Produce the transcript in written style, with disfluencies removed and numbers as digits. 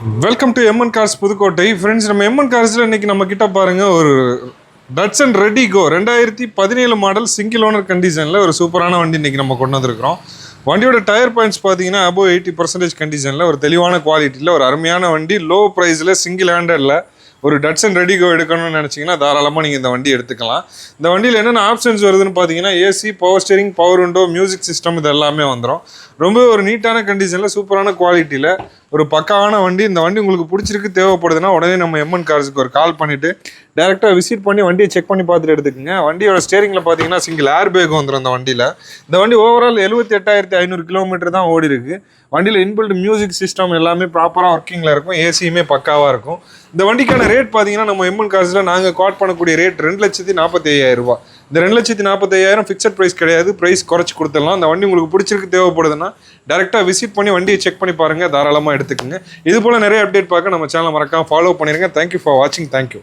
Welcome to MN cars Pudukkottai. Friends, நம்ம MN கார்ஸில் இன்றைக்கி நம்ம கிட்ட பாருங்கள் ஒரு Datsun redigo 2017 model single owner கண்டிஷனில் ஒரு சூப்பரான வண்டி இன்றைக்கி நம்ம கொண்டு வந்திருக்கிறோம். வண்டியோட டயர் பாயிண்ட்ஸ் பார்த்தீங்கன்னா அபோவ் 80% கண்டிஷனில் ஒரு தெளிவான குவாலிட்டியில் ஒரு அருமையான வண்டி. லோ ப்ரைஸில் சிங்கிள் ஹேண்டடில் ஒரு டட்சன் ரெடிகோ எடுக்கணும்னு நினச்சிங்கன்னா தாராளமாக நீங்கள் இந்த வண்டி எடுத்துக்கலாம். இந்த வண்டியில் என்னென்ன ஆப்ஷன்ஸ் வருதுன்னு பார்த்தீங்கன்னா AC, power steering, power window, music system இது எல்லாமே வந்துடும். ரொம்ப ஒரு நீட்டான கண்டிஷனில் சூப்பரான குவாலிட்டியில் ஒரு பக்காவான வண்டி. இந்த வண்டி உங்களுக்கு பிடிச்சிருக்கு, தேவைப்படுதுன்னா உடனே நம்ம எம்என் கார்ஸுக்கு ஒரு கால் பண்ணிவிட்டு டேரெக்டாக விசிட் பண்ணி வண்டியை செக் பண்ணி பார்த்துட்டு எடுத்துக்கோங்க. வண்டியோட ஸ்டேரிங்கில் பார்த்தீங்கன்னா சிங்கிள் ஏர் பேக் வந்துடும் இந்த வண்டியில். இந்த வண்டி ஓவரால் 78,500 கிலோமீட்டர் தான் ஓடி இருக்குது. வண்டியில் இன்பில்ட் மியூசிக் சிஸ்டம் எல்லாமே ப்ராப்பராக ஒர்க்கிங்கில் இருக்கும். ஏசியுமே பக்காவாக இருக்கும். இந்த வண்டிக்கான ரேட் பார்த்தீங்கன்னா நம்ம எம்என் கார்ஸில் நாங்கள் காட் பண்ணக்கூடிய ரேட் 2,45,000 ரூபா. இந்த 2,45,000 ஃபிக்ஸட் ப்ரைஸ் கிடையாது, ப்ரைஸ் குறைச்சி கொடுத்துடலாம். அந்த வண்டி உங்களுக்கு பிடிச்சிருக்கு, தேவைப்படுதுன்னா டேரெக்டாக விசிட் பண்ணி வண்டியை செக் பண்ணி பாருங்கள், தாராளமாக எடுத்துக்கோங்க. இது போல் நிறைய அப்டேட் பார்க்க நம்ம சேனலை மறக்காமல் ஃபாலோ பண்ணிடுங்க. தேங்க்யூ ஃபார் வாட்சிங். தேங்க்யூ.